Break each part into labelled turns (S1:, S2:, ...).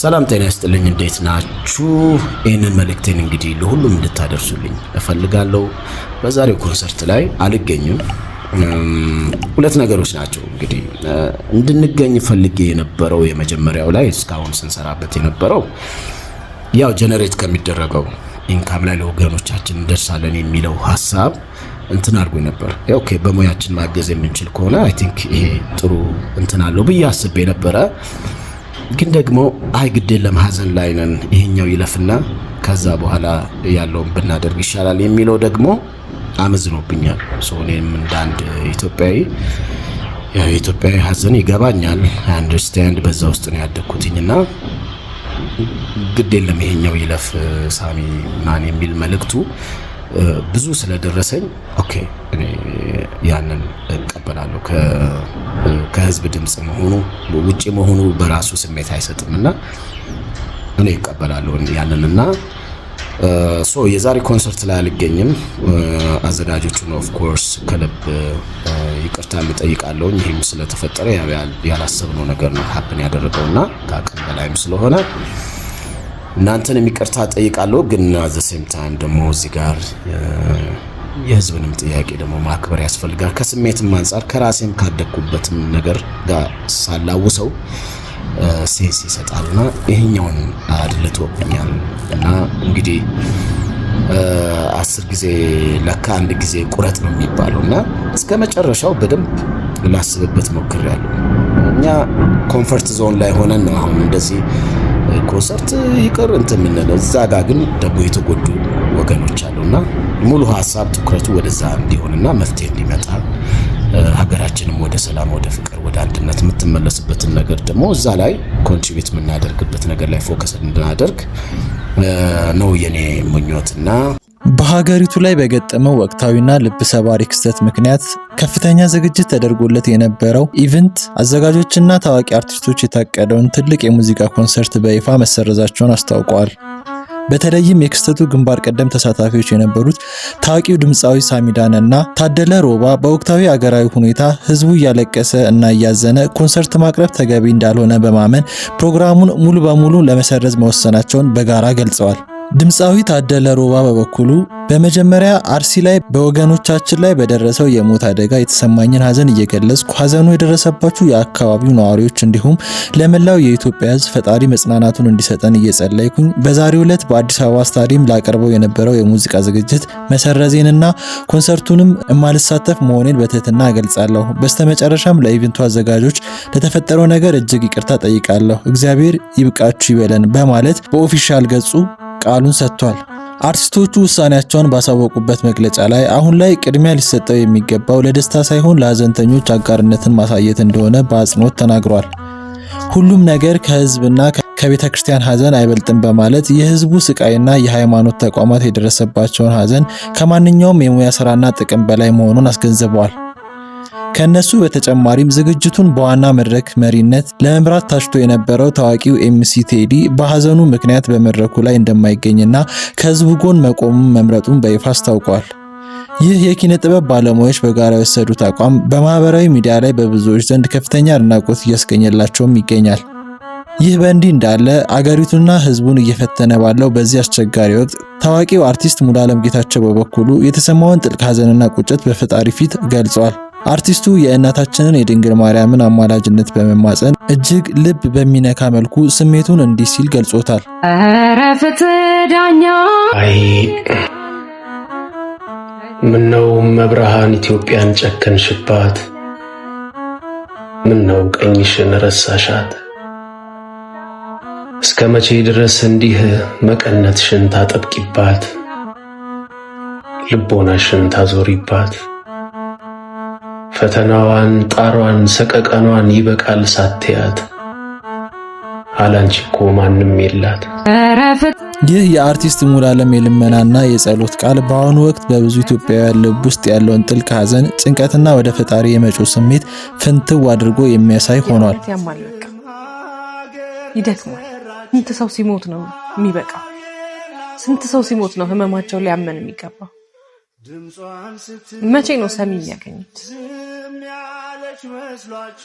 S1: ሰላም ጤና ይስጥልኝ እንዴት ናችሁ? ይህንን መልእክቴን እንግዲህ ለሁሉም እንድታደርሱልኝ እፈልጋለሁ። በዛሬው ኮንሰርት ላይ አልገኝም። ሁለት ነገሮች ናቸው እንግዲህ እንድንገኝ ፈልጌ የነበረው የመጀመሪያው ላይ እስካሁን ስንሰራበት የነበረው ያው ጀነሬት ከሚደረገው ኢንካም ላይ ለወገኖቻችን እንደርሳለን የሚለው ሐሳብ እንትን አድርጎ ነበር። ኦኬ በሙያችን ማገዝ የምንችል ከሆነ አይ ቲንክ ይሄ ጥሩ እንትን አለው ብዬ አስቤ ነበረ። ግን ደግሞ አይ ግዴን ለማሐዘን ላይ ነን ይሄኛው ይለፍና ከዛ በኋላ ያለውን ብናደርግ ይሻላል የሚለው ደግሞ አመዝኖብኛል። ሶኔም እንዳንድ ኢትዮጵያዊ ሐዘን ይገባኛል። አንደርስታንድ በዛ ውስጥ ነው ያደኩትኝና ግዴን ለማይኛው ይለፍ ሳሚ ማን የሚል መልእክቱ ብዙ ስለደረሰኝ ኦኬ እኔ ያንን እቀበላለሁ። ከህዝብ ድምጽ መሆኑ ውጪ መሆኑ በራሱ ስሜት አይሰጥምና እኔ እቀበላለሁ ያንንና የዛሬ ኮንሰርት ላይ አልገኝም። አዘጋጆቹን ኦፍ ኮርስ ከልብ ይቅርታ እንጠይቃለሁ። ይሄም ስለተፈጠረ ያላሰብነው ነገር ነው ሀፕን ያደረገውና ከአቅም በላይም ስለሆነ እናንተን ይቅርታ ጠይቃለሁ። ግን አት ዘ ሴም ታይም ደግሞ እዚህ ጋር የህዝብንም ጥያቄ ደግሞ ማክበር ያስፈልጋል። ከስሜትም አንፃር ከራሴም ካደኩበትም ነገር ጋር ሳላውሰው ሴንስ ይሰጣልና ይሄኛውን አድልቶብኛል እና እንግዲህ 10 ጊዜ ለካ አንድ ጊዜ ቁረጥ ነው የሚባለውና እስከመጨረሻው በደንብ ላስብበት ሞክሬያለሁ። እኛ ኮምፎርት ዞን ላይ ሆነን ነው አሁን እንደዚህ ኮንሰርት ይቅር እንትን የምንለው። እዛ ጋር ግን ደግሞ የተጎዱ ወገኖች አሉና ሙሉ ሐሳብ ትኩረቱ ወደዛ እንዲሆንና መፍትሄ እንዲመጣ ሀገራችንም ወደ ሰላም፣ ወደ ፍቅር፣ ወደ አንድነት የምትመለስበትን ነገር ደግሞ እዛ ላይ ኮንትሪቢዩት የምናደርግበት ነገር ላይ ፎከስ እንድናደርግ ነው የኔ ምኞትና
S2: በሀገሪቱ ላይ በገጠመው ወቅታዊና ልብ ሰባሪ ክስተት ምክንያት ከፍተኛ ዝግጅት ተደርጎለት የነበረው ኢቨንት አዘጋጆችና ታዋቂ አርቲስቶች የታቀደውን ትልቅ የሙዚቃ ኮንሰርት በይፋ መሰረዛቸውን አስታውቀዋል። በተለይም የክስተቱ ግንባር ቀደም ተሳታፊዎች የነበሩት ታዋቂው ድምፃዊ ሳሚዳን እና ታደለ ሮባ በወቅታዊ አገራዊ ሁኔታ ህዝቡ እያለቀሰ እና እያዘነ ኮንሰርት ማቅረብ ተገቢ እንዳልሆነ በማመን ፕሮግራሙን ሙሉ በሙሉ ለመሰረዝ መወሰናቸውን በጋራ ገልጸዋል። ድምፃዊ ታደለ ሮባ በበኩሉ በመጀመሪያ አርሲ ላይ በወገኖቻችን ላይ በደረሰው የሞት አደጋ የተሰማኝን ሐዘን እየገለጽኩ ሐዘኑ የደረሰባችሁ የአካባቢው ነዋሪዎች እንዲሁም ለመላው የኢትዮጵያ ሕዝብ ፈጣሪ መጽናናቱን እንዲሰጠን እየጸለይኩኝ በዛሬው ዕለት በአዲስ አበባ ስታዲየም ላቀርበው የነበረው የሙዚቃ ዝግጅት መሰረዜንና ኮንሰርቱንም የማልሳተፍ መሆኔን በትህትና እገልጻለሁ። በስተመጨረሻም ለኢቨንቱ አዘጋጆች ለተፈጠረው ነገር እጅግ ይቅርታ ጠይቃለሁ። እግዚአብሔር ይብቃችሁ ይበለን በማለት በኦፊሻል ገጹ ቃሉን ሰጥቷል። አርቲስቶቹ ውሳኔያቸውን ባሳወቁበት መግለጫ ላይ አሁን ላይ ቅድሚያ ሊሰጠው የሚገባው ለደስታ ሳይሆን ለሐዘንተኞች አጋርነትን ማሳየት እንደሆነ በአጽንኦት ተናግሯል። ሁሉም ነገር ከህዝብና ከቤተክርስቲያን ሐዘን አይበልጥም በማለት የህዝቡ ስቃይና የሃይማኖት ተቋማት የደረሰባቸውን ሐዘን ከማንኛውም የሙያ ስራና ጥቅም በላይ መሆኑን አስገንዝበዋል። ከነሱ በተጨማሪም ዝግጅቱን በዋና መድረክ መሪነት ለመምራት ታጭቶ የነበረው ታዋቂው ኤምሲ ቴዲ በሐዘኑ ምክንያት በመድረኩ ላይ እንደማይገኝና ከህዝቡ ጎን መቆሙን መምረጡን በይፋ አስታውቋል። ይህ የኪነ ጥበብ ባለሙያዎች በጋራ የወሰዱት አቋም በማህበራዊ ሚዲያ ላይ በብዙዎች ዘንድ ከፍተኛ አድናቆት እያስገኘላቸውም ይገኛል። ይህ በእንዲህ እንዳለ አገሪቱና ህዝቡን እየፈተነ ባለው በዚህ አስቸጋሪ ወቅት ታዋቂው አርቲስት ሙሉዓለም ጌታቸው በበኩሉ የተሰማውን ጥልቅ ሐዘንና ቁጭት በፈጣሪ ፊት ገልጿል። አርቲስቱ የእናታችንን የድንግል ማርያምን አማላጅነት በመማጸን እጅግ ልብ በሚነካ መልኩ ስሜቱን እንዲህ ሲል ገልጾታል።
S3: ኧረ ፍትህ ዳኛ
S4: አይ ምነው መብርሃን ኢትዮጵያን ጨከንሽባት፣ ምነው ቀኝሽን ረሳሻት፣ እስከ መቼ ድረስ እንዲህ መቀነትሽን ታጠብቂባት፣ ልቦናሽን ታዞሪባት፣ ፈተናዋን ጣሯን ሰቀቀኗን ይበቃል ሳትያት፣ አላንቺ እኮ ማንም የላት።
S2: ይህ የአርቲስት ሙሉዓለም የልመናና የጸሎት ቃል በአሁኑ ወቅት በብዙ ኢትዮጵያውያን ልብ ውስጥ ያለውን ጥልቅ ሐዘን፣ ጭንቀትና ወደ ፈጣሪ የመጮህ ስሜት ፍንትው አድርጎ የሚያሳይ ሆኗል።
S3: ይደክማል። ስንት ሰው ሲሞት ነው የሚበቃው? ስንት ሰው ሲሞት ነው ህመማቸው ሊያመን የሚገባው? መቼ ነው ሰሚ የሚያገኙት?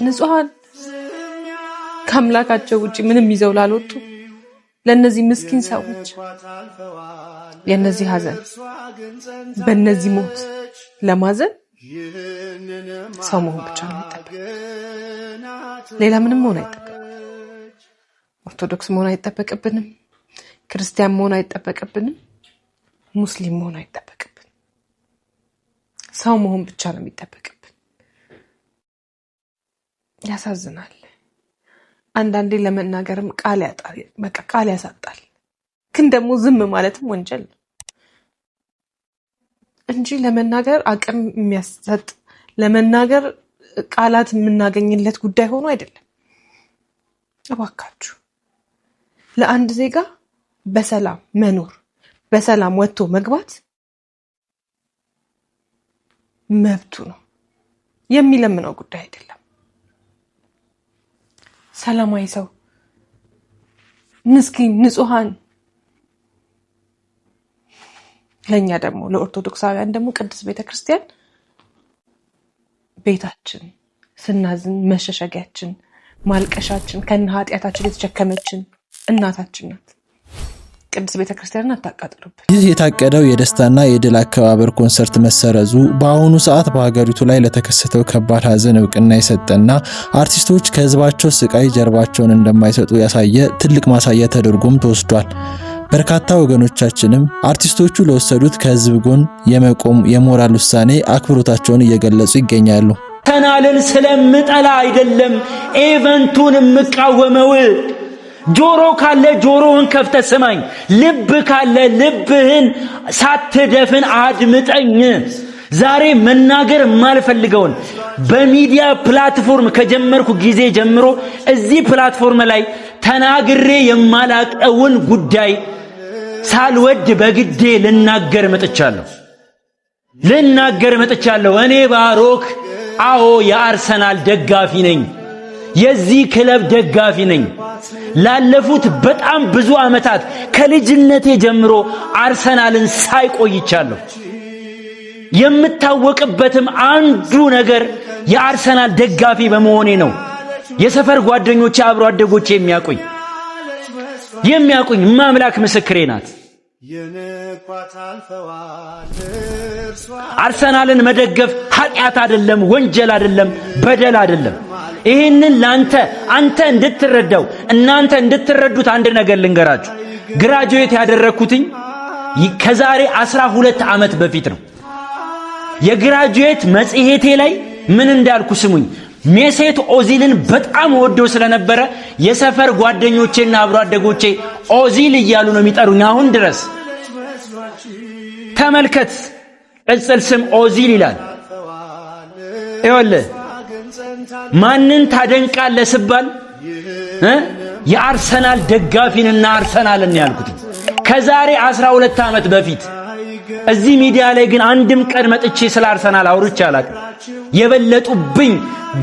S3: ንጹሃን ከአምላካቸው ውጪ ምንም ይዘው ላልወጡ ለነዚህ ምስኪን ሰዎች የነዚህ ሐዘን በነዚህ ሞት ለማዘን ሰው መሆን ብቻ ነው የሚጠበቅ። ሌላ ምንም መሆን አይጠበቅም። ኦርቶዶክስ መሆን አይጠበቅብንም። ክርስቲያን መሆን አይጠበቅብንም። ሙስሊም መሆን አይጠበቅብንም። ሰው መሆን ብቻ ነው የሚጠበቅብን። ያሳዝናል። አንዳንዴ ለመናገርም ቃል ያጣል። በቃ ቃል ያሳጣል። ግን ደግሞ ዝም ማለትም ወንጀል ነው እንጂ ለመናገር አቅም የሚያሰጥ ለመናገር ቃላት የምናገኝለት ጉዳይ ሆኖ አይደለም። እባካችሁ ለአንድ ዜጋ በሰላም መኖር በሰላም ወጥቶ መግባት መብቱ ነው። የሚለምነው ጉዳይ አይደለም። ሰላማዊ ሰው ምስኪን ንጹሃን ለኛ ደግሞ ለኦርቶዶክሳውያን ደግሞ ቅድስት ቤተክርስቲያን ቤታችን ስናዝን መሸሸጊያችን ማልቀሻችን ከነ ኃጢያታችን የተሸከመችን እናታችን ናት። ቅድስት ቤተክርስቲያንን አታቃጥሉብን።
S2: ይህ የታቀደው የደስታና የድል አከባበር ኮንሰርት መሰረዙ በአሁኑ ሰዓት በሀገሪቱ ላይ ለተከሰተው ከባድ ሐዘን እውቅና የሰጠና አርቲስቶች ከህዝባቸው ስቃይ ጀርባቸውን እንደማይሰጡ ያሳየ ትልቅ ማሳያ ተደርጎም ተወስዷል። በርካታ ወገኖቻችንም አርቲስቶቹ ለወሰዱት ከህዝብ ጎን የመቆም የሞራል ውሳኔ አክብሮታቸውን እየገለጹ ይገኛሉ።
S5: ተናልን ስለምጠላ አይደለም ኢቨንቱን የምቃወመው። ጆሮ ካለ ጆሮህን ከፍተህ ስማኝ፣ ልብ ካለ ልብህን ሳትደፍን አድምጠኝ። ዛሬ መናገር የማልፈልገውን በሚዲያ ፕላትፎርም ከጀመርኩ ጊዜ ጀምሮ እዚህ ፕላትፎርም ላይ ተናግሬ የማላቀውን ጉዳይ ሳልወድ በግዴ ልናገር መጥቻለሁ። እኔ ባሮክ አዎ የአርሰናል ደጋፊ ነኝ። የዚህ ክለብ ደጋፊ ነኝ። ላለፉት በጣም ብዙ አመታት ከልጅነቴ ጀምሮ አርሰናልን ሳይቆይቻለሁ። የምታወቅበትም አንዱ ነገር የአርሰናል ደጋፊ በመሆኔ ነው። የሰፈር ጓደኞቼ አብሮ አደጎቼ የሚያውቁኝ ማምላክ ምስክሬ ናት። አርሰናልን መደገፍ ኃጢአት አይደለም፣ ወንጀል አይደለም፣ በደል አይደለም። ይሄንን አንተ እንድትረዳው እናንተ እንድትረዱት አንድ ነገር ልንገራችሁ። ግራጁዌት ያደረኩትኝ ከዛሬ 12 ዓመት በፊት ነው። የግራጁዌት መጽሔቴ ላይ ምን እንዳልኩ ስሙኝ። ሜሴት ኦዚልን በጣም ወደው ስለነበረ የሰፈር ጓደኞቼና አብሮ አደጎቼ ኦዚል እያሉ ነው የሚጠሩኝ አሁን ድረስ። ተመልከት፣ ቅጽል ስም ኦዚል ይላል። ይኸውልህ ማንን ታደንቃለህ ስባል የአርሰናል ደጋፊንና አርሰናልን ያልኩት ከዛሬ 12 ዓመት በፊት። እዚህ ሚዲያ ላይ ግን አንድም ቀን መጥቼ ስለ አርሰናል አውርቼ አላውቅም። የበለጡብኝ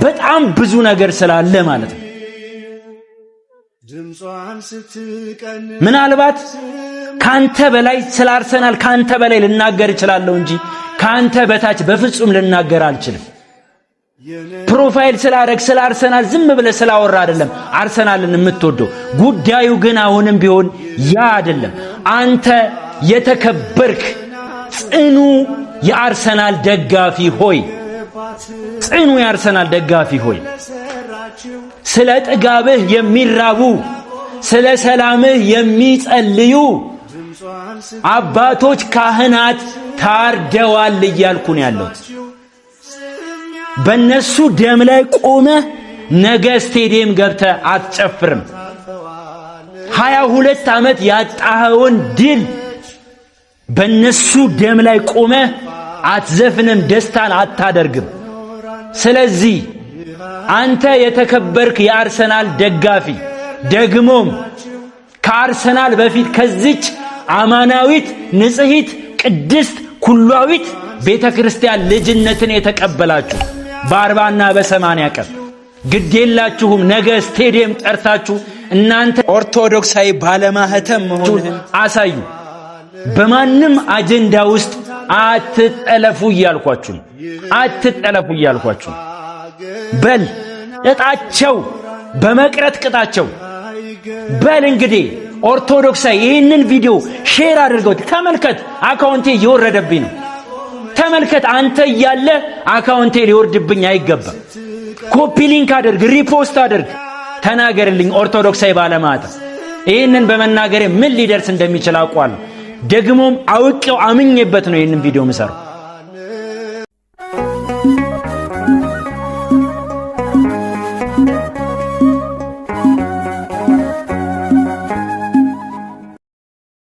S5: በጣም ብዙ ነገር ስላለ ማለት ነው። ምናልባት ካንተ በላይ ስለ አርሰናል ካንተ በላይ ልናገር እችላለሁ እንጂ ካንተ በታች በፍጹም ልናገር አልችልም። ፕሮፋይል ስላረግ ስለ አርሰናል ዝም ብለህ ስላወራ አይደለም አርሰናልን የምትወደው። ጉዳዩ ግን አሁንም ቢሆን ያ አይደለም። አንተ የተከበርክ ጽኑ የአርሰናል ደጋፊ ሆይ፣ ስለ ጥጋብህ የሚራቡ ስለ ሰላምህ የሚጸልዩ አባቶች ካህናት ታርደዋል እያልኩ ነው ያለሁት። በነሱ ደም ላይ ቆመህ ነገ ስቴዲየም ገብተህ አትጨፍርም። 22 ዓመት ያጣኸውን ድል በነሱ ደም ላይ ቆመህ አትዘፍንም፣ ደስታን አታደርግም። ስለዚህ አንተ የተከበርክ የአርሰናል ደጋፊ ደግሞም ከአርሰናል በፊት ከዚች አማናዊት ንጽሕት ቅድስት ኩሏዊት ቤተክርስቲያን ልጅነትን የተቀበላችሁ በ40 እና በ80 ቀን ግዴላችሁም ነገ ስቴዲየም ጠርታችሁ እናንተ ኦርቶዶክሳዊ ባለማህተም መሆኑን አሳዩ። በማንም አጀንዳ ውስጥ አትጠለፉ እያልኳችሁ በል እጣቸው በመቅረት ቅጣቸው። በል እንግዲህ ኦርቶዶክሳዊ ይህንን ቪዲዮ ሼር አድርገው ተመልከት። አካውንቴ እየወረደብኝ ነው። ተመልከት። አንተ እያለ አካውንቴ ሊወርድብኝ አይገባም። ኮፒ ሊንክ አድርግ፣ ሪፖስት አድርግ፣ ተናገርልኝ። ኦርቶዶክሳዊ ባለማዕተብ ይህንን በመናገሬ ምን ሊደርስ እንደሚችል አውቃለሁ። ደግሞም አውቄው አምኜበት ነው ይህንን ቪዲዮ ምሰራው።